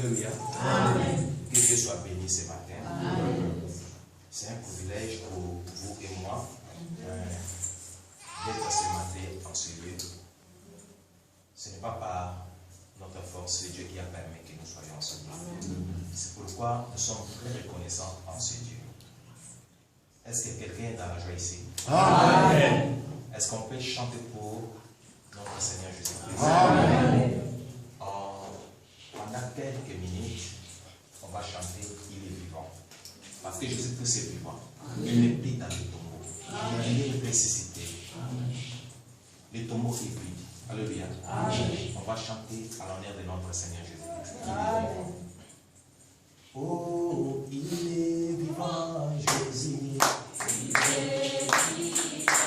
Alléluia. Amen. Que Dieu soit béni ce matin. C'est un privilège pour vous et moi d'être ce matin en ce lieu. Ce n'est pas par notre force, c'est Dieu qui a permis que nous soyons en ce lieu. C'est pourquoi nous sommes très reconnaissants en ce Dieu. Est-ce que quelqu'un est dans la joie ici? Amen. Est-ce qu'on peut chanter pour notre Seigneur Jésus-Christ? Amen. Pendant quelques minutes, on va chanter Il est vivant. Parce que Jésus-Christ est vivant. Il n'est plus dans le tombeau. Il est ressuscité. Le tombeau est vide. Alléluia. On va chanter à l'honneur de notre Seigneur Jésus-Christ. Oh, il est vivant, Jésus. Il est vivant. Il est vivant.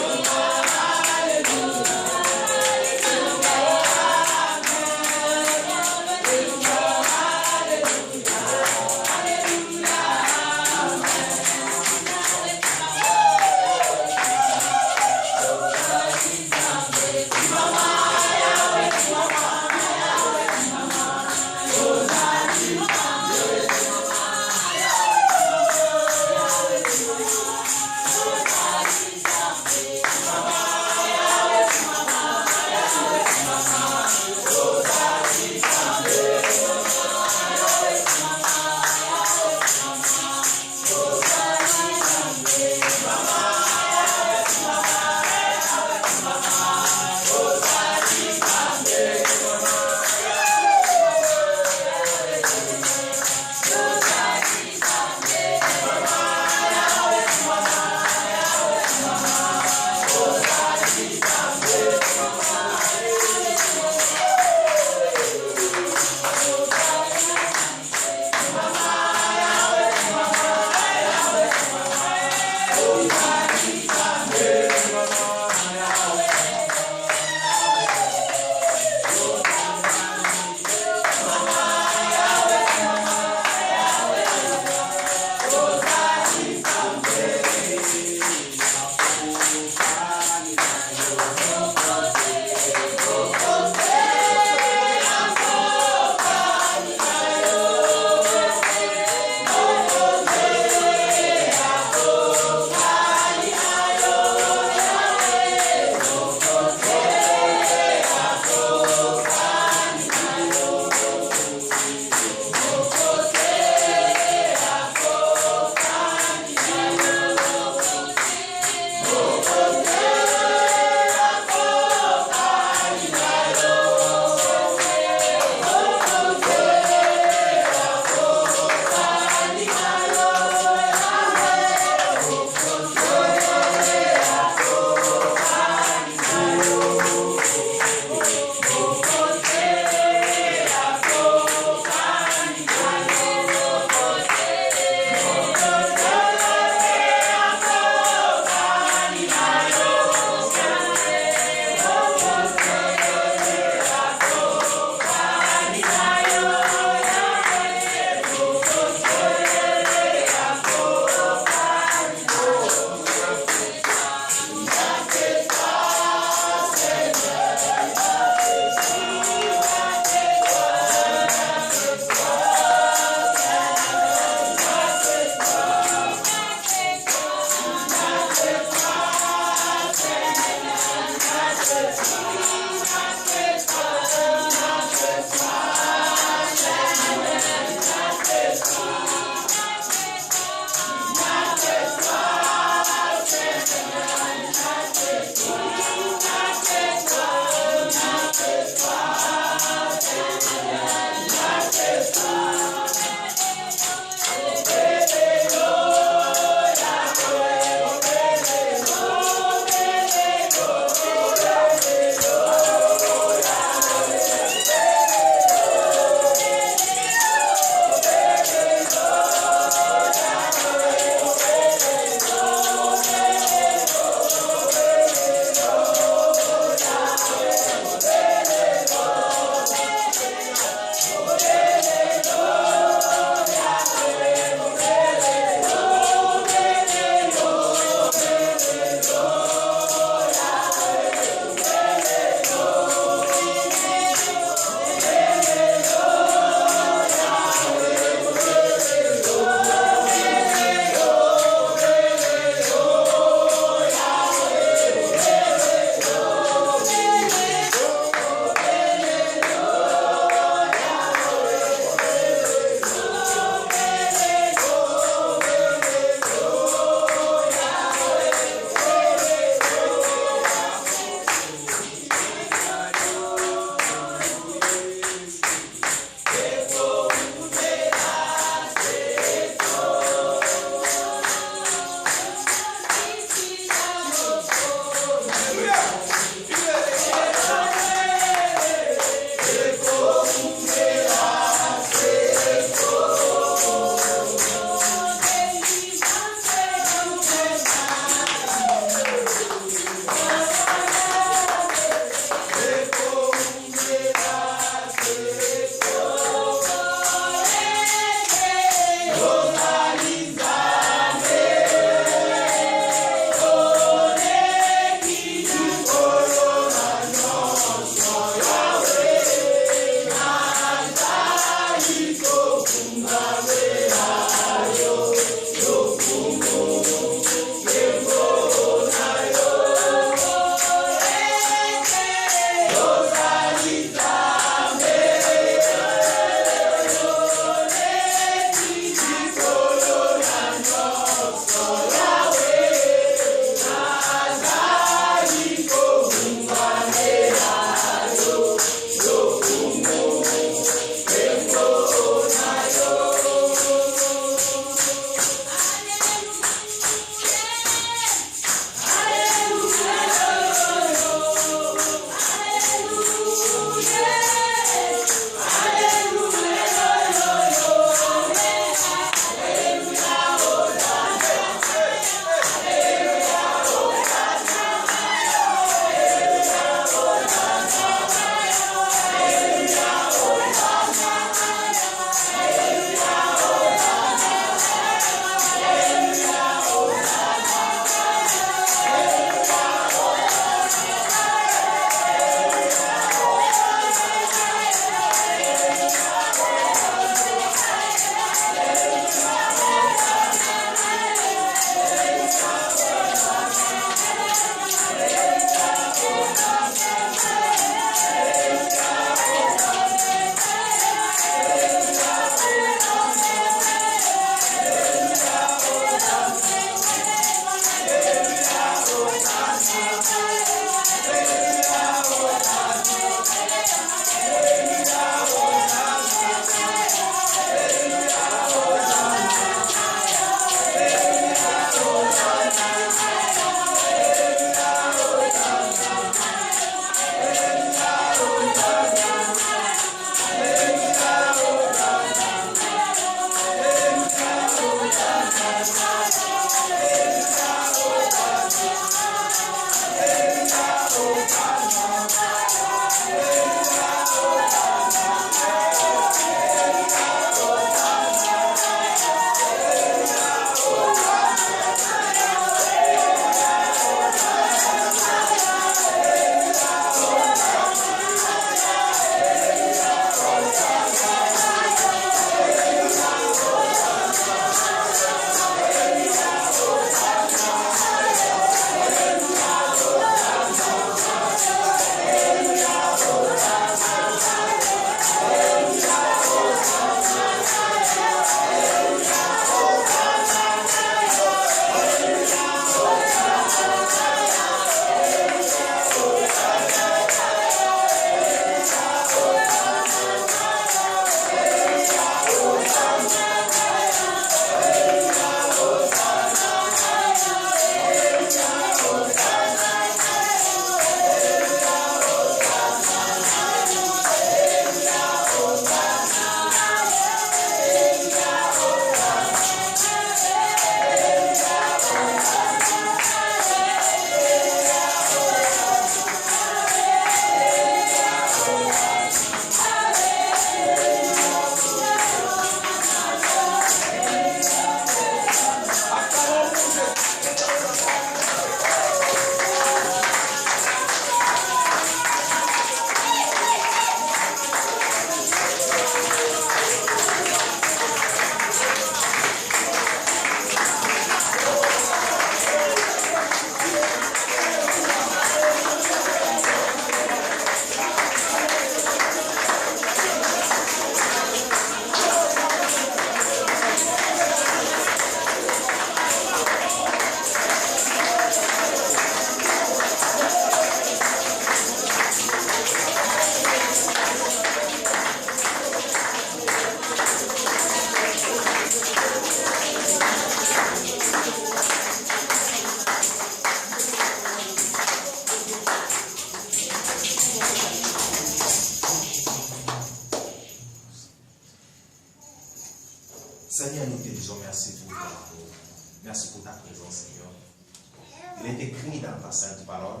écrit dans ta sainte parole,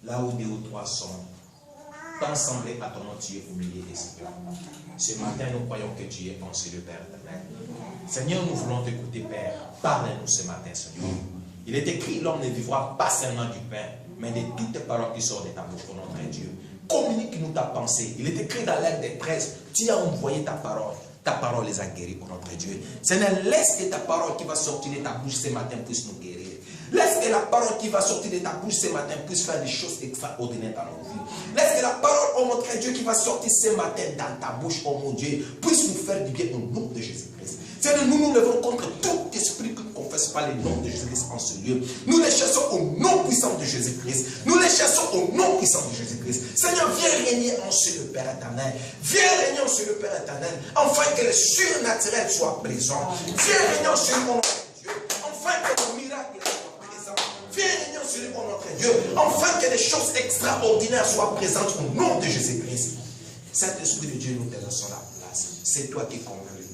là où 2 ou 3 sont ensemblés à ton nom, tu es au milieu des Seigneurs. Ce matin, nous croyons que tu es en le Père éternel. Seigneur, nous voulons t'écouter, Père. Parle-nous ce matin, Seigneur. Il est écrit, l'homme ne vivra pas seulement du pain, mais de toutes les paroles qui sortent de ta bouche, notre Dieu. Communique-nous ta pensée. Il est écrit dans l'Acte des 13, tu as envoyé ta parole. Ta parole les a guéris, pour notre Dieu. Seigneur, laisse que ta parole qui va sortir de ta bouche ce matin puisse nous guérir. Laisse que la parole qui va sortir de ta bouche ce matin puisse faire des choses extraordinaires dans nos vies. Laisse que la parole, oh mon Dieu, qui va sortir ce matin dans ta bouche, oh mon Dieu, puisse nous faire du bien au nom de Jésus-Christ. Seigneur, nous nous levons contre tout esprit qui ne confesse pas le nom de Jésus-Christ en ce lieu. Nous les chassons au nom puissant de Jésus-Christ. Nous les chassons au nom puissant de Jésus-Christ. Seigneur, viens régner en ce le Père éternel. Viens régner en ce le Père éternel. Afin que le surnaturel soit présent. Viens régner en ce le nom de Dieu. Afin que le miracle soit présent. Viens régner en ce le nom de Dieu. Afin que les choses extraordinaires soient présentes au nom de Jésus-Christ. Saint-Esprit de Dieu, nous te laissons la place. C'est toi qui convaincs le cœur.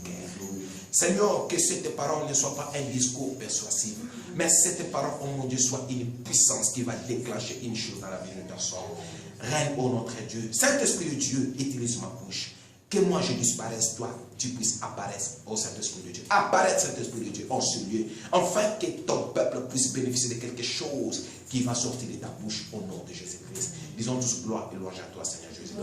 Seigneur, que cette parole ne soit pas un discours persuasif, mais cette parole, oh mon Dieu, soit une puissance qui va déclencher une chose dans la vie de personne. Règne, ô notre Dieu. Saint-Esprit de Dieu, utilise ma bouche. Que moi je disparaisse, toi, tu puisses apparaître, ô Saint-Esprit de Dieu. Apparaître, Saint-Esprit de Dieu, en ce lieu. Afin que ton peuple puisse bénéficier de quelque chose qui va sortir de ta bouche au nom de Jésus-Christ. Disons tous gloire et louange à toi, Seigneur Jésus-Christ.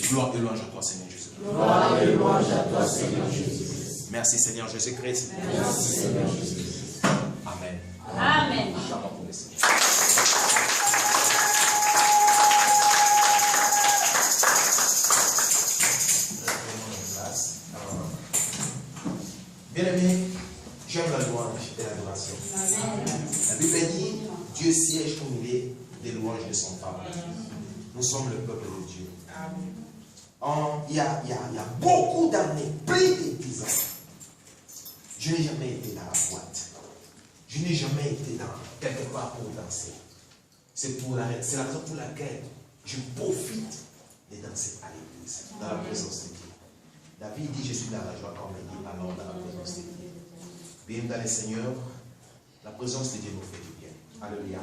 Gloire et louange à toi, Seigneur Jésus-Christ. Gloire et louange à toi, Seigneur Jésus-Christ. Merci, Seigneur Jésus-Christ. Merci, Seigneur Jésus-Christ. Amen. Amen. Pour le Seigneur. Bien-aimé, j'aime la louange et l'adoration. La Bible dit, Dieu siège au milieu des louanges de son peuple. Nous sommes le peuple de Dieu. Il y a beaucoup d'années, plus de 10 ans, je n'ai jamais été dans la boîte. Je n'ai jamais été dans quelque part pour danser. C'est la raison pour laquelle je profite de danser à l'église, dans la présence de Dieu. David dit, je suis dans la joie quand on me dit, allons dans la présence de Dieu. Bien dans le Seigneur, la présence de Dieu nous fait du bien. Alléluia.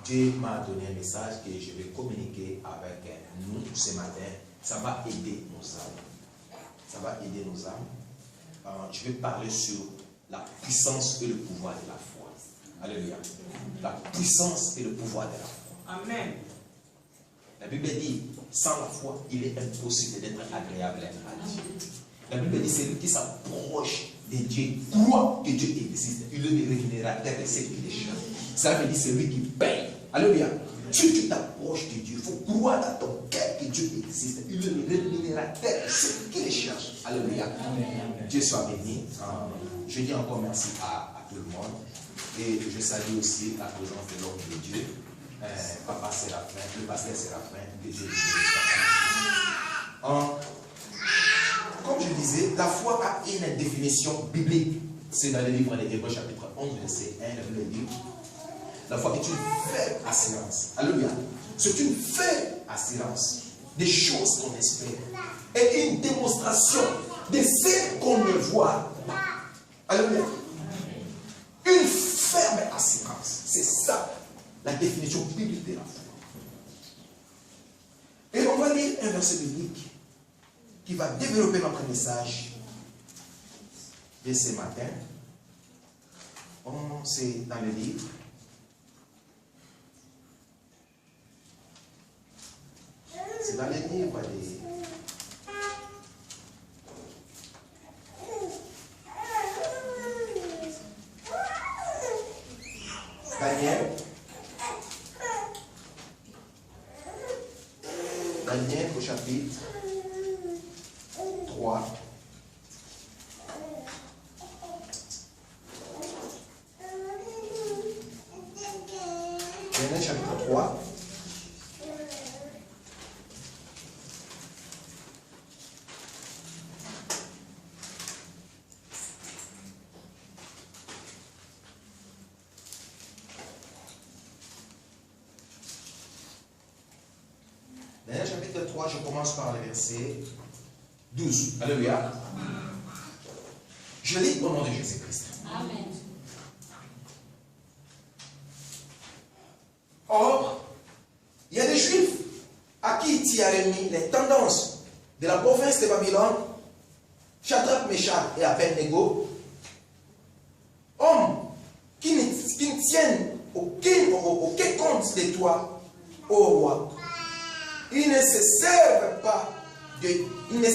Dieu m'a donné un message que je vais communiquer avec nous ce matin. Ça va aider nos âmes. Ça va aider nos âmes. Je vais parler sur la puissance et le pouvoir de la foi. Alléluia. La puissance et le pouvoir de la foi. Amen. La Bible dit, sans la foi, il est impossible d'être agréable à Dieu. La Bible dit, celui qui s'approche de Dieu croit que Dieu existe. Il est le rémunérateur de ceux qui les cherchent. Ça veut dire celui qui paye. Alléluia. Si tu t'approches de Dieu, il faut croire dans ton cœur que Dieu existe. Il est le rémunérateur de ceux qui les cherchent. Alléluia. Dieu soit béni. Je dis encore merci à tout le monde. Et je salue aussi la présence de l'homme de Dieu. Papa Séraphin, le pasteur Séraphin, que Dieu comme je disais, la foi a une définition biblique. C'est dans le livre des Hébreux chapitre 11, verset 1, la Bible dit, la foi est une ferme assurance. Alléluia. C'est une ferme assurance des choses qu'on espère et une démonstration de ce qu'on ne voit pas. Alléluia. Une ferme assurance. C'est ça la définition biblique de la foi. Et on va lire un verset biblique qui va développer notre message de ce matin. C'est dans le livre. C'est dans le livre des... Daniel au chapitre 3. Daniel chapitre 3. Daniel chapitre 3, je commence par le verset 12. Alléluia. Je lis au nom de Jésus-Christ. Amen. qui t'y a remis les tendances de la province de Babylone, Shadrach, Meshach et Abednego, hommes qui ne tiennent aucun compte de toi, ô roi. Ils ne se servent pas ils ne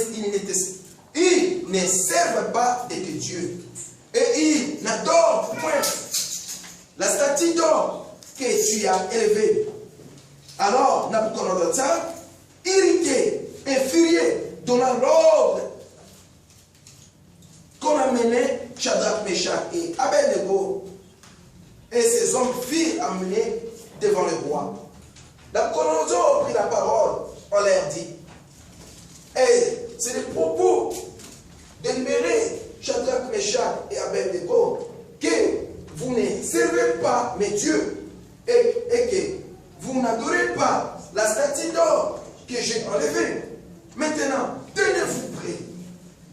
servent pas de Dieu. Et ils n'adorent point la statue d'or que tu as élevée. Alors Nabuchodonosor, irrité et furieux, donna l'ordre qu'on amenait Shadrach, Meshach et Abednego, et ces hommes furent amenés devant le roi. Nabuchodonosor prit la parole, on leur dit, et c'est le propos de libérer Shadrach, Meshach et Abednego, que vous ne servez pas mes dieux et que vous n'adorez pas la statue d'or que j'ai enlevée. Maintenant, tenez-vous prêts.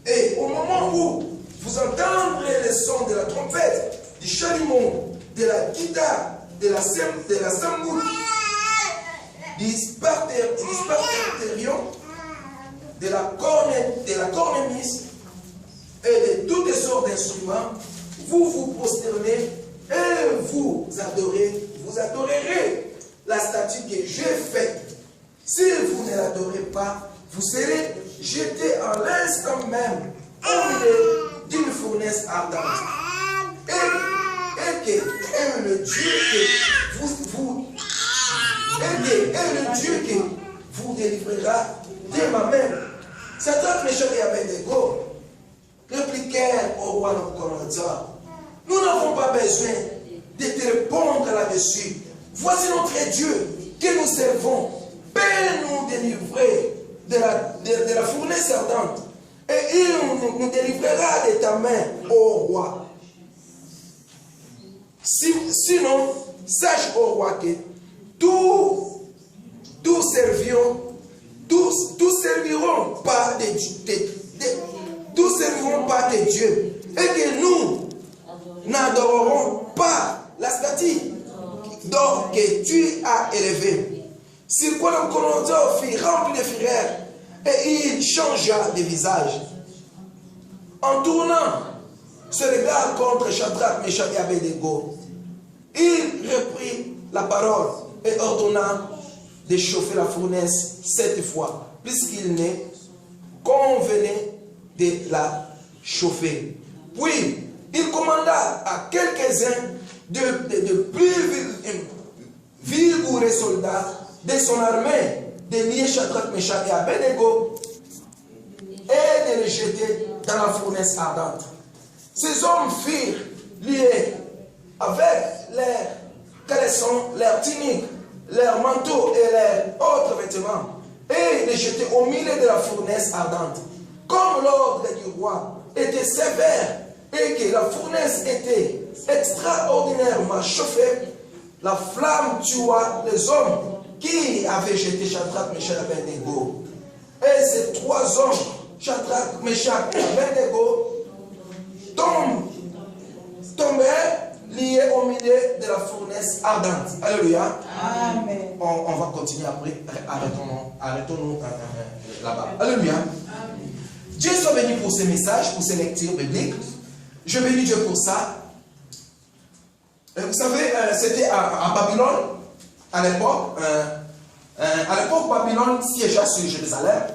Et au moment où vous entendrez le son de la trompette, du chalumeau, de la guitare, de la samboute, du sparterion, de la cornemuse et de toutes sortes d'instruments, vous vous prosternez et vous adorerez la statue que j'ai faite. Si vous ne l'adorez pas, vous serez jeté en l'instant même au milieu d'une fournaise ardente. Et le Dieu que vous délivrera de ma main. Shadrach, Meshach et Abednego répliquèrent au roi Nabuchodonosor, nous n'avons pas besoin de te répondre là-dessus. Voici notre Dieu que nous servons. Peut nous délivrer de la fournaise ardente. Et il nous délivrera de ta main, ô roi. Sinon, sache, ô roi, que tous serviront pas de Dieu, et que nous n'adorerons pas la statue d'or que tu as élevée. Sur quoi Nabuchodonosor fut rempli de fureur, et il changea de visage. En tournant ce regard contre Shadrach, Meshach et Abednego, il reprit la parole et ordonna de chauffer la fournaise 7 fois, puisqu'il ne convenait de la chauffer. Puis, il commanda à quelques-uns de plus vigoureux soldats de son armée de lier Shadrach, Meshach et Abednego et de les jeter dans la fournaise ardente. Ces hommes furent liés avec leurs caleçons, leurs tuniques, leurs manteaux et leurs autres vêtements et les jeter au milieu de la fournaise ardente. Comme l'ordre du roi était sévère et que la fournaise était extraordinairement chauffée, la flamme tua les hommes qui avaient jeté Shadrach, Meshach et Abednego. Et ces 3 hommes, Shadrach, Meshach et Abednego, tombèrent liés au milieu de la fournaise ardente. Alléluia. Amen. On va continuer après. Arrêtons-nous là-bas. Alléluia. Amen. Dieu soit béni pour ces messages, pour ces lectures bibliques. Je bénis Dieu pour ça. Vous savez, c'était à Babylone, à l'époque. À l'époque, Babylone siégea sur Jérusalem.